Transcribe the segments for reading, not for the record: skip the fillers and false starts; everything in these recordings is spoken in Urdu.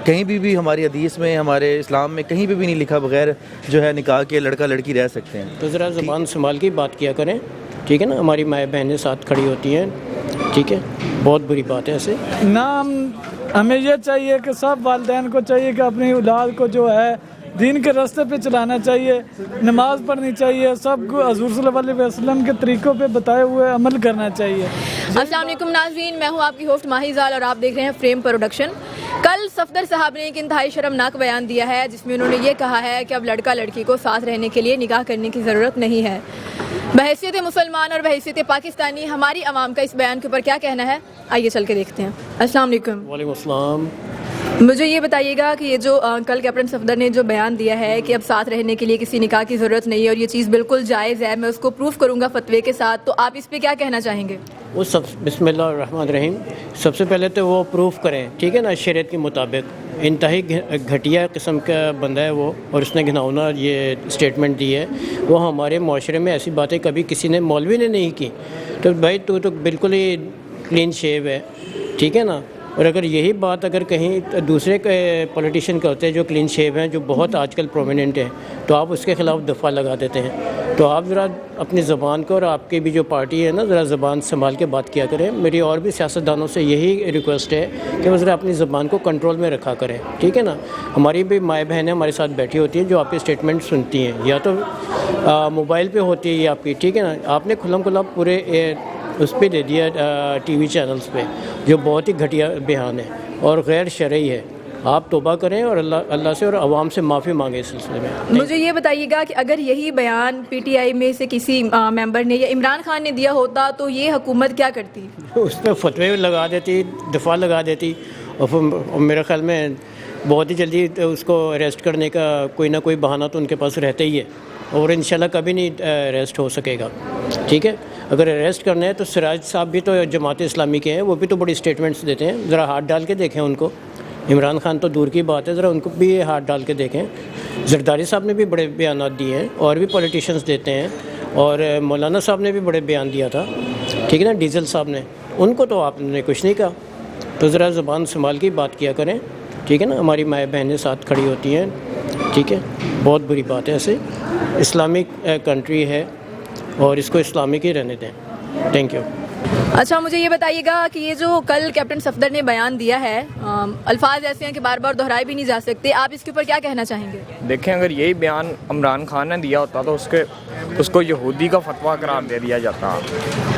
کہیں بھی ہماری حدیث میں، ہمارے اسلام میں کہیں بھی نہیں لکھا بغیر جو ہے نکاح کے لڑکا لڑکی رہ سکتے ہیں. تو ذرا زبان سنبھال کے بات کیا کریں، ٹھیک ہے نا. ہماری مائیں بہنیں ساتھ کھڑی ہوتی ہیں، ٹھیک ہے. بہت بری بات ہے ایسے. نام ہمیں یہ چاہیے کہ سب والدین کو چاہیے کہ اپنی اولاد کو جو ہے دین کے راستے پہ چلانا چاہیے، نماز پڑھنی چاہیے، سب کو حضور صلی اللہ علیہ وسلم کے طریقوں پہ بتائے ہوئے عمل کرنا چاہیے. السلام علیکم ناظرین، میں ہوں آپ کی ہوسٹ ماہی زال اور آپ دیکھ رہے ہیں فریم پروڈکشن. کل صفدر صاحب نے ایک انتہائی شرمناک بیان دیا ہے جس میں انہوں نے یہ کہا ہے کہ اب لڑکا لڑکی کو ساتھ رہنے کے لیے نکاح کرنے کی ضرورت نہیں ہے. بحیثیت مسلمان اور بحیثیت پاکستانی ہماری عوام کا اس بیان کے اوپر کیا کہنا ہے، آئیے چل کے دیکھتے ہیں. السلام علیکم. وعلیکم السلام. مجھے یہ بتائیے گا کہ یہ جو کل کیپٹن صفدر نے جو بیان دیا ہے کہ اب ساتھ رہنے کے لیے کسی نکاح کی ضرورت نہیں ہے اور یہ چیز بالکل جائز ہے، میں اس کو پروف کروں گا فتوے کے ساتھ، تو آپ اس پہ کیا کہنا چاہیں گے؟ وہ بسم اللہ الرحمن الرحیم. سب سے پہلے تو وہ پروف کریں، ٹھیک ہے نا، شریعت کے مطابق. انتہائی گھٹیا قسم کا بندہ ہے وہ، اور اس نے گھناؤنا یہ اسٹیٹمنٹ دی ہے. وہ ہمارے معاشرے میں ایسی باتیں کبھی کسی نے، مولوی نے نہیں کی. تو بھائی تو بالکل ہی کلین شیو ہے، ٹھیک ہے نا. اور اگر یہی بات اگر کہیں دوسرے پولیٹیشین کرتے ہیں جو کلین شیو ہیں، جو بہت آج کل پرومیننٹ ہیں، تو آپ اس کے خلاف دفعہ لگا دیتے ہیں. تو آپ ذرا اپنی زبان کو، اور آپ کی بھی جو پارٹی ہے نا، ذرا زبان سنبھال کے بات کیا کریں. میری اور بھی سیاستدانوں سے یہی ریکویسٹ ہے کہ وہ ذرا اپنی زبان کو کنٹرول میں رکھا کریں، ٹھیک ہے نا. ہماری بھی مائیں بہنیں ہمارے ساتھ بیٹھی ہوتی ہیں جو آپ کی اسٹیٹمنٹ سنتی ہیں، یا تو موبائل پہ ہوتی ہے یہ آپ کی، ٹھیک ہے نا. آپ نے کھلم کھلا پورے اس پہ دے دیا ٹی وی چینلز پہ، جو بہت ہی گھٹیا بیان ہے اور غیر شرعی ہے. آپ توبہ کریں اور اللہ سے اور عوام سے معافی مانگیں اس سلسلے میں. مجھے یہ بتائیے گا کہ اگر یہی بیان پی ٹی آئی میں سے کسی ممبر نے یا عمران خان نے دیا ہوتا تو یہ حکومت کیا کرتی؟ اس پہ فتوے لگا دیتی، دفاع لگا دیتی، اور میرے خیال میں بہت ہی جلدی اس کو اریسٹ کرنے کا کوئی نہ کوئی بہانہ تو ان کے پاس رہتا ہی ہے، اور انشاءاللہ کبھی نہیں اریسٹ ہو سکے گا، ٹھیک ہے. اگر اریسٹ کرنا ہے تو سراج صاحب بھی تو جماعت اسلامی کے ہیں، وہ بھی تو بڑی اسٹیٹمنٹس دیتے ہیں. ذرا ہاتھ ڈال کے دیکھیں ان کو. عمران خان تو دور کی بات ہے، ذرا ان کو بھی ہاتھ ڈال کے دیکھیں. زرداری صاحب نے بھی بڑے بیانات دیے ہیں، اور بھی پولیٹیشنز دیتے ہیں، اور مولانا صاحب نے بھی بڑے بیان دیا تھا، ٹھیک ہے نا، ڈیزل صاحب نے. ان کو تو آپ نے کچھ نہیں کہا. تو ذرا زبان سنبھال کے بات کیا کریں، ٹھیک ہے نا. ہماری مائیں بہنیں ساتھ کھڑی ہوتی ہیں، ٹھیک ہے. بہت بری بات ہے ایسے. اسلامک کنٹری ہے اور اس کو اسلامک ہی رہنے دیں. Thank you. اچھا مجھے یہ بتائیے گا کہ یہ جو کل کیپٹن صفدر نے بیان دیا ہے، الفاظ ایسے ہیں کہ بار بار دہرائے بھی نہیں جا سکتے، آپ اس کے اوپر کیا کہنا چاہیں گے؟ دیکھیں، اگر یہی بیان عمران خان نے دیا ہوتا تو اس کو یہودی کا فتویٰ قرار دے دیا جاتا.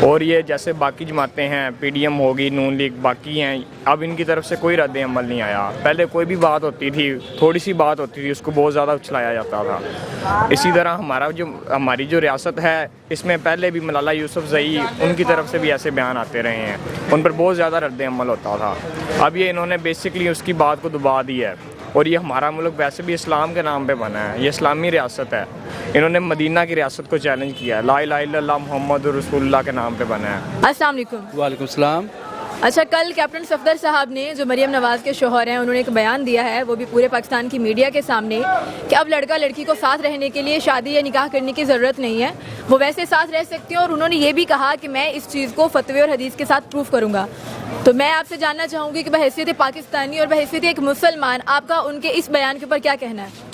اور یہ جیسے باقی جماعتیں ہیں، پی ڈی ایم ہوگی، نون لیگ، باقی ہیں، اب ان کی طرف سے کوئی رد عمل نہیں آیا. پہلے کوئی بھی بات ہوتی تھی، تھوڑی سی بات ہوتی تھی، اس کو بہت زیادہ اچھلایا جاتا تھا. اسی طرح ہماری جو ریاست ہے، اس میں پہلے بھی ملالہ یوسفزئی، ان کی طرف سے بھی ایسے بیان آتے رہے ہیں، ان پر بہت زیادہ رد عمل ہوتا تھا. اب یہ انہوں نے بیسکلی اس کی بات کو دبا دی ہے. اور یہ ہمارا ملک ویسے بھی اسلام کے نام پہ بنا ہے، یہ اسلامی ریاست ہے. انہوں نے مدینہ کی ریاست کو چیلنج کیا ہے، لا الہ الا اللہ محمد رسول اللہ کے نام پہ بنا ہے. السلام علیکم. وعلیکم السلام. اچھا کل کیپٹن صفدر صاحب نے جو مریم نواز کے شوہر ہیں، انہوں نے ایک بیان دیا ہے، وہ بھی پورے پاکستان کی میڈیا کے سامنے، کہ اب لڑکا لڑکی کو ساتھ رہنے کے لیے شادی یا نکاح کرنے کی ضرورت نہیں ہے، وہ ویسے ساتھ رہ سکتے ہیں. اور انہوں نے یہ بھی کہا کہ میں اس چیز کو فتوے اور حدیث کے ساتھ پروف کروں گا. تو میں آپ سے جاننا چاہوں گی کہ بحیثیت پاکستانی اور بحیثیت ایک مسلمان، آپ کا ان کے اس بیان کے اوپر کیا کہنا ہے؟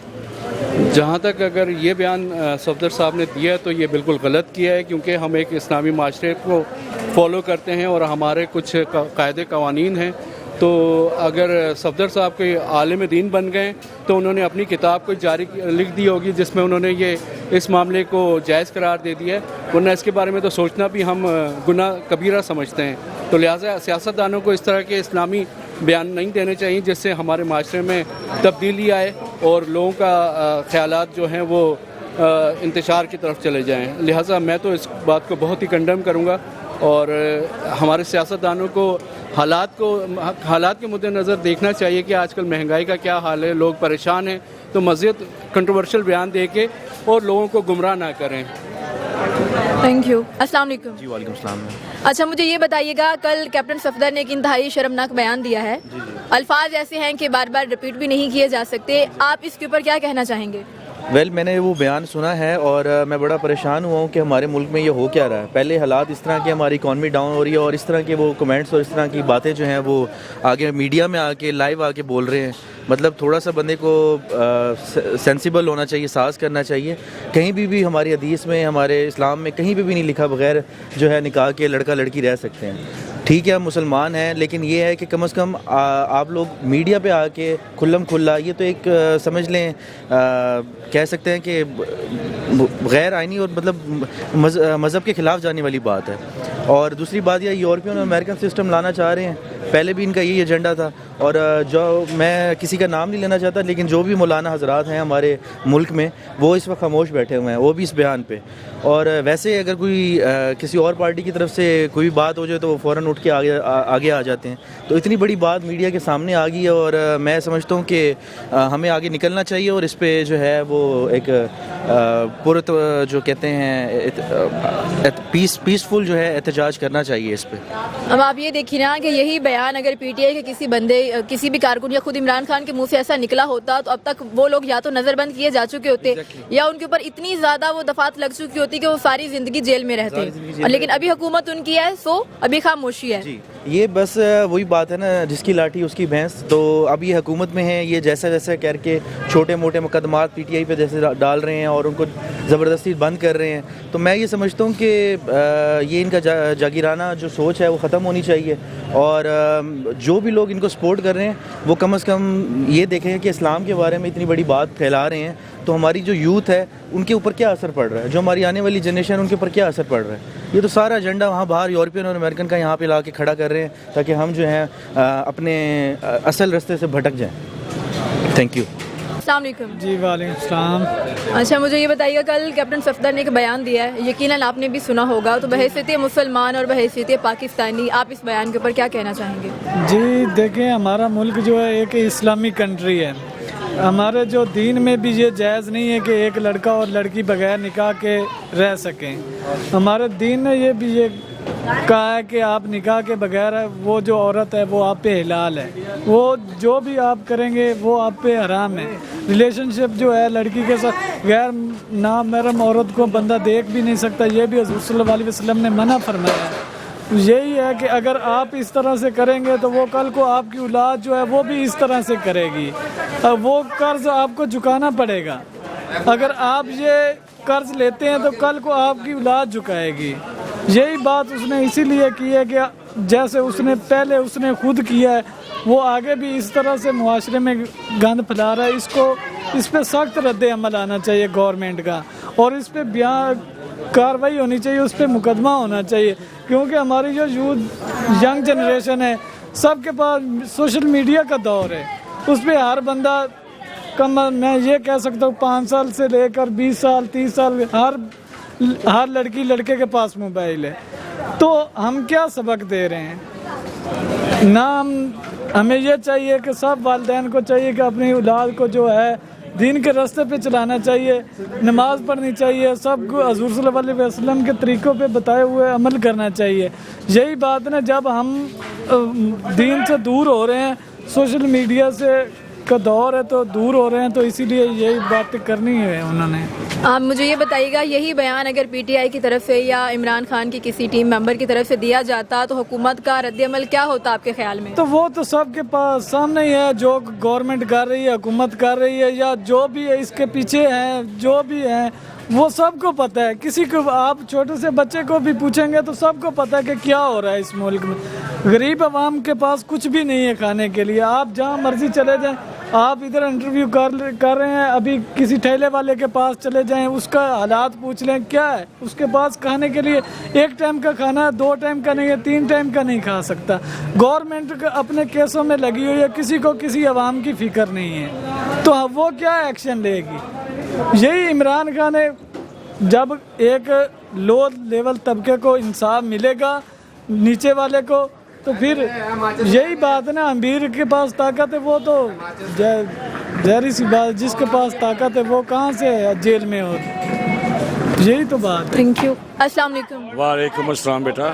جہاں تک اگر یہ بیان صفدر صاحب نے دیا ہے تو یہ بالکل غلط کیا ہے، کیونکہ ہم ایک اسلامی معاشرے کو فالو کرتے ہیں اور ہمارے کچھ قاعدے قوانین ہیں. تو اگر صفدر صاحب کے عالم دین بن گئے تو انہوں نے اپنی کتاب کو جاری لکھ دی ہوگی جس میں انہوں نے یہ اس معاملے کو جائز قرار دے دیا ہے، ورنہ اس کے بارے میں تو سوچنا بھی ہم گناہ کبیرہ سمجھتے ہیں. تو لہٰذا سیاستدانوں کو اس طرح کے اسلامی بیان نہیں دینے چاہیے جس سے ہمارے معاشرے میں تبدیلی آئے اور لوگوں کا خیالات جو ہیں وہ انتشار کی طرف چلے جائیں. لہٰذا میں تو اس بات کو بہت ہی کنڈم کروں گا، اور ہمارے سیاستدانوں کو حالات کے مد نظر دیکھنا چاہیے کہ آج کل مہنگائی کا کیا حال ہے، لوگ پریشان ہیں، تو مزید کنٹروورشل بیان دے کے اور لوگوں کو گمراہ نہ کریں. Thank you. السلام علیکم. جی وعلیکم السلام. اچھا مجھے یہ بتائیے گا، کل کیپٹن صفدر نے ایک انتہائی شرمناک بیان دیا ہے، الفاظ ایسے ہیں کہ بار بار ریپیٹ بھی نہیں کیے جا سکتے، آپ اس کے اوپر کیا کہنا چاہیں گے؟ ویل میں نے وہ بیان سنا ہے اور میں بڑا پریشان ہوا ہوں کہ ہمارے ملک میں یہ ہو کیا رہا ہے. پہلے حالات اس طرح کے ہماری اکانومی ڈاؤن ہو رہی ہے اور اس طرح کے وہ کمنٹس اور اس طرح کی باتیں جو ہیں وہ آگے میڈیا میں آ کے لائیو آ کے بول رہے ہیں. مطلب تھوڑا سا بندے کو سینسیبل ہونا چاہیے, ساز کرنا چاہیے. کہیں بھی ہماری حدیث میں, ہمارے اسلام میں کہیں بھی نہیں لکھا بغیر جو ہے نکاح کے لڑکا لڑکی رہ سکتے ہیں. ٹھیک ہے ہم مسلمان ہیں, لیکن یہ ہے کہ کم از کم آپ لوگ میڈیا پہ آ کے کھلم کھلا, یہ تو ایک سمجھ لیں کہہ سکتے ہیں کہ غیر آئینی اور مطلب مذہب کے خلاف جانے والی بات ہے. اور دوسری بات یہ یورپین اور امریکن سسٹم لانا چاہ رہے ہیں. پہلے بھی ان کا یہی ایجنڈا تھا. اور جو میں کسی کا نام نہیں لینا چاہتا, لیکن جو بھی مولانا حضرات ہیں ہمارے ملک میں وہ اس وقت خاموش بیٹھے ہوئے ہیں, وہ بھی اس بیان پہ. اور ویسے اگر کوئی کسی اور پارٹی کی طرف سے کوئی بات ہو جائے تو وہ فوراً اٹھ کے آگے آ جاتے ہیں. تو اتنی بڑی بات میڈیا کے سامنے آ گئی ہے اور میں سمجھتا ہوں کہ ہمیں آگے نکلنا چاہیے اور اس پہ جو ہے وہ ایک جو کہتے ہیں پیسفل جو ہے احتجاج کرنا چاہیے اس پہ. اب آپ یہ دیکھیے نا کہ یہی بیان اگر پی ٹی آئی کے کسی بندے, کسی بھی کارکن یا خود عمران خان کے منہ سے ایسا نکلا ہوتا تو اب تک وہ لوگ یا تو نظر بند کیے جا چکے ہوتے یا ان کے اوپر اتنی زیادہ وہ دفعات لگ چکی ہوتی کہ وہ ساری زندگی جیل میں رہتے. لیکن ابھی حکومت ان کی ہے, سو ابھی خاموشی ہے. یہ بس وہی بات ہے نا, جس کی لاٹھی اس کی بھینس. تو اب یہ حکومت میں ہے, یہ جیسا کر کے چھوٹے موٹے مقدمات پی ٹی آئی پہ جیسے ڈال رہے ہیں اور ان کو زبردستی بند کر رہے ہیں. تو میں یہ سمجھتا ہوں کہ یہ ان کا جاگیرانہ جو سوچ ہے وہ ختم ہونی چاہیے. اور جو بھی لوگ ان کو سپورٹ کر رہے ہیں وہ کم از کم یہ دیکھیں کہ اسلام کے بارے میں اتنی بڑی بات پھیلا رہے ہیں تو ہماری جو یوتھ ہے ان کے اوپر کیا اثر پڑ رہا ہے, جو ہماری آنے والی جنریشن ان کے اوپر کیا اثر پڑ رہا ہے. یہ تو سارا ایجنڈا وہاں باہر یورپین اور امریکن کا یہاں پہ لا کے کھڑا کر رہے ہیں تاکہ ہم جو ہیں اپنے اصل رستے سے بھٹک جائیں. Thank you. السلام علیکم. جی وعلیکم السلام. اچھا مجھے یہ بتائیے گا, کل کیپٹن صفدر نے ایک بیان دیا ہے, یقیناً آپ نے بھی سنا ہوگا, تو بحیثیت مسلمان اور بحیثیت پاکستانی آپ اس بیان کے اوپر کیا کہنا چاہیں گے؟ جی دیکھیں, ہمارا ملک جو ہے ایک اسلامی کنٹری ہے. ہمارے جو دین میں بھی یہ جائز نہیں ہے کہ ایک لڑکا اور لڑکی بغیر نکاح کے رہ سکیں. ہمارے دین نے یہ بھی یہ کہا ہے کہ آپ نکاح کے بغیر وہ جو عورت ہے وہ آپ پہ حلال ہے, وہ جو بھی آپ کریں گے وہ آپ پہ حرام ہے. ریلیشن شپ جو ہے لڑکی کے ساتھ غیر نامحرم عورت کو بندہ دیکھ بھی نہیں سکتا, یہ بھی حضور صلی اللہ علیہ وسلم نے منع فرمایا ہے. یہی ہے کہ اگر آپ اس طرح سے کریں گے تو وہ کل کو آپ کی اولاد جو ہے وہ بھی اس طرح سے کرے گی, وہ قرض آپ کو چکانا پڑے گا. اگر آپ یہ قرض لیتے ہیں تو کل کو آپ کی اولاد چکائے گی. یہی بات اس نے اسی لیے کی ہے کہ جیسے اس نے پہلے اس نے خود کیا ہے وہ آگے بھی اس طرح سے معاشرے میں گند پھیلا رہا ہے. اس پہ سخت رد عمل آنا چاہیے گورنمنٹ کا, اور اس پہ کارروائی ہونی چاہیے, اس پہ مقدمہ ہونا چاہیے. کیونکہ ہماری جو یوتھ ینگ جنریشن ہے سب کے پاس سوشل میڈیا کا دور ہے, اس پہ ہر بندہ میں یہ کہہ سکتا ہوں 5 سال سے لے کر 20 سال 30 سال ہر لڑکی لڑکے کے پاس موبائل ہے. تو ہم کیا سبق دے رہے ہیں نا. ہمیں یہ چاہیے کہ سب والدین کو چاہیے کہ اپنی اولاد کو جو ہے دین کے راستے پہ چلانا چاہیے, نماز پڑھنی چاہیے, سب کو حضور صلی اللہ علیہ وسلم کے طریقوں پہ بتائے ہوئے عمل کرنا چاہیے. یہی بات نا, جب ہم دین سے دور ہو رہے ہیں, سوشل میڈیا سے کا دور ہے تو دور ہو رہے ہیں, تو اسی لیے یہی باتیں کرنی ہے انہوں نے. آپ مجھے یہ بتائیے گا, یہی بیان اگر پی ٹی آئی کی طرف سے یا عمران خان کی کسی ٹیم ممبر کی طرف سے دیا جاتا تو حکومت کا رد عمل کیا ہوتا آپ کے خیال میں؟ تو وہ تو سب کے پاس سامنے ہی ہے, جو گورنمنٹ کر رہی ہے, حکومت کر رہی ہے, یا جو بھی ہے اس کے پیچھے ہیں, جو بھی ہیں وہ سب کو پتہ ہے. کسی کو آپ چھوٹے سے بچے کو بھی پوچھیں گے تو سب کو پتہ ہے کہ کیا ہو رہا ہے اس ملک میں. غریب عوام کے پاس کچھ بھی نہیں ہے کھانے کے لیے. آپ جہاں مرضی چلے جائیں, آپ ادھر انٹرویو کر رہے ہیں, ابھی کسی ٹھیلے والے کے پاس چلے جائیں, اس کا حالات پوچھ لیں کیا ہے اس کے پاس کھانے کے لیے. 1 ٹائم کا کھانا 2 ٹائم کا نہیں ہے, 3 ٹائم کا نہیں کھا سکتا. گورنمنٹ اپنے کیسوں میں لگی ہوئی ہے, کسی کو کسی عوام کی فکر نہیں ہے, تو وہ کیا ایکشن لے گی. یہی عمران خان نے, جب ایک لو لیول طبقے کو انصاف ملے گا نیچے والے کو, تو پھر یہی بات ہے نا, امیر کے پاس طاقت ہے وہ تو ظاہری سی بات, جس کے پاس طاقت ہے وہ کہاں سے جیل میں ہو. یہی تو بات ہے. Thank you. السلام علیکم. وعلیکم السلام بیٹا.